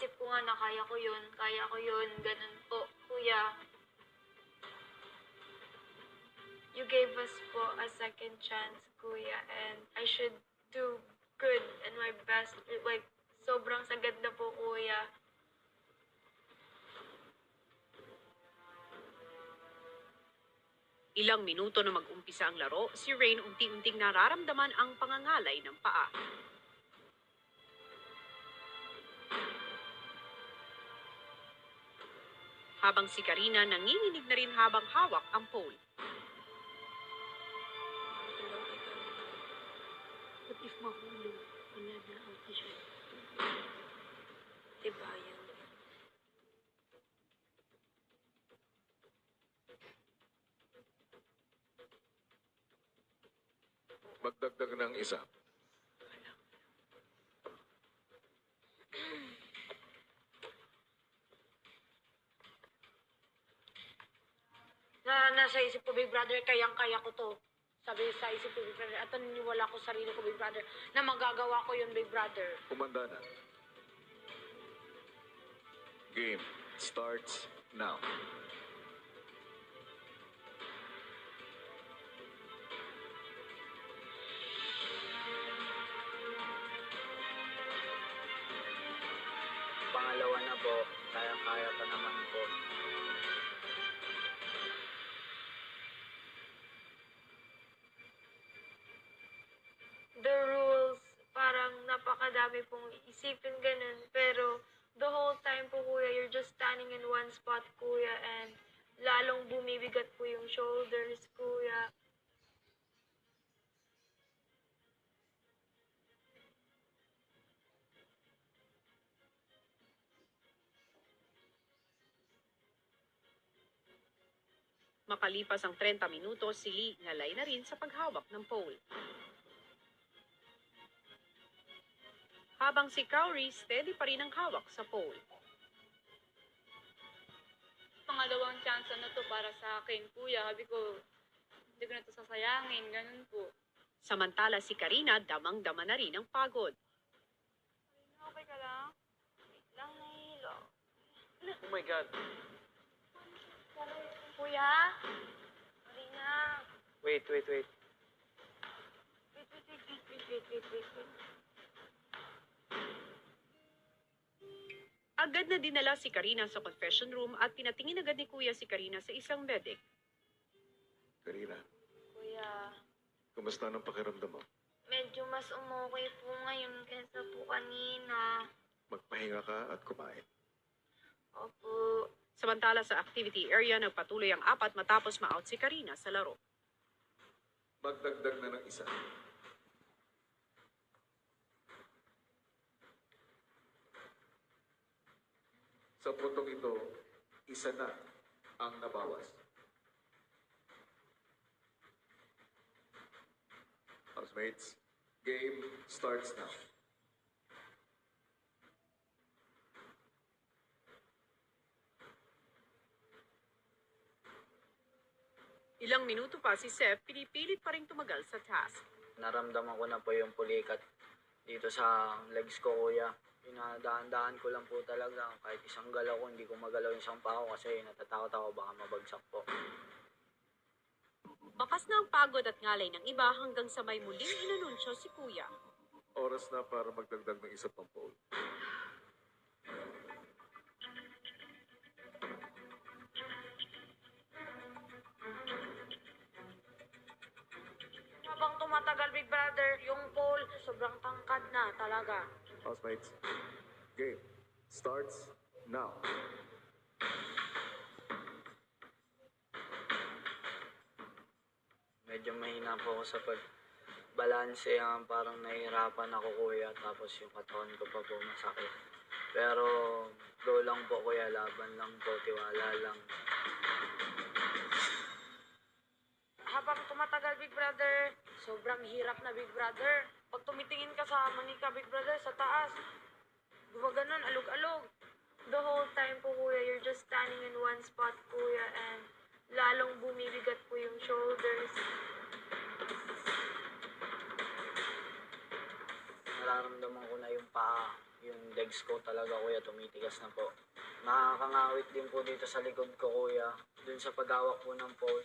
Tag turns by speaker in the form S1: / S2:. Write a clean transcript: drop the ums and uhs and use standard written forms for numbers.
S1: iniisip ko nga na kaya ko yun, ganun po, kuya. You gave us po a second chance, kuya, and I should do good and my best. Like, sobrang sagad na po, kuya.
S2: Ilang minuto na mag-umpisa ang laro, si Rain unti-unting nararamdaman ang pangangalay ng paa. Habang si Karina nanginginig na rin habang hawak ang pole.
S1: What if mahulog? Wala na out na siya. Diba yan?
S3: Magdagdag ng isa.
S4: Nasa isip ko, Big Brother, kayang-kaya ko to. Sabi sa isip ko, Big Brother, at naniniwala ko sa sarili ko, Big Brother, na magagawa ko yun, Big Brother.
S3: Kumanda na. Game starts now.
S5: Pangalawa na po, kaya-kaya pa naman po.
S1: The rules, parang napakadami pong isipin ganun. Pero the whole time po, kuya, you're just standing in one spot, kuya, and lalong bumibigat po yung shoulders, kuya.
S2: Makalipas ang 30 minutos, si Lee ngalay na rin sa paghawak ng pole. Habang si Cowrie steady pa rin ang hawak sa pole.
S6: Pangalawang chance na to para sa akin, kuya. Sabi ko, hindi ko na to sasayangin, ganun po.
S2: Samantala si Karina, damang-dama na rin ang pagod.
S1: Okay ka lang? Wait lang, nahihilo.
S5: Oh my God.
S1: Kuya? Marina?
S5: Wait.
S1: Wait.
S2: Agad na dinala si Karina sa confession room at pinatingin agad ni Kuya si Karina sa isang medic.
S3: Karina,
S1: Kuya,
S3: kumusta ang pakiramdam mo?
S1: medyo mas umokay po ngayon kaysa po kanina.
S3: Magpahinga ka at kumain.
S1: Opo.
S2: Samantala sa activity area, nagpatuloy ang apat matapos ma-out si Karina sa laro.
S3: Magdagdag na ng isa. Sa puntong ito, isa na ang nabawas. Housemates, game starts now.
S2: Ilang minuto pa si Seth, pinipilit pa rin tumagal sa task.
S5: Naramdaman ko na po yung pulikat dito sa legs ko, kuya. Pinadaan-daan ko lang po talaga. Kahit isang galaw ko, hindi ko magalaw yung isang paa ko kasi natatakot ako baka mabagsak po.
S2: Bakas na ang pagod at ngalay ng iba hanggang sa may muling inanunsyo si Kuya.
S3: Oras na para magdagdag ng isa pang pole.
S4: Habang tumatagal, Big Brother, yung pole, sobrang tangkad na talaga.
S3: Housemates, game starts now.
S5: Medyo mahina po ako sa pagbalanse. Parang nahihirapan ako, kuya. Tapos yung katawan ko pa po masakit. Pero go lang po, kuya. Laban lang po. Tiwala lang.
S4: Habang tumatagal, Big Brother, sobrang hirap na, Big Brother. Pag tumitingin ka sa manika, Big Brother, sa taas, gumaganon, alog-alog.
S1: The whole time po, kuya, you're just standing in one spot, kuya, and lalong bumibigat po yung shoulders.
S5: Nararamdaman ko na yung paa, yung legs ko talaga kuya, tumitigas na po. Nakakangawit din po dito sa likod ko kuya, dun sa paghawak po ng pole.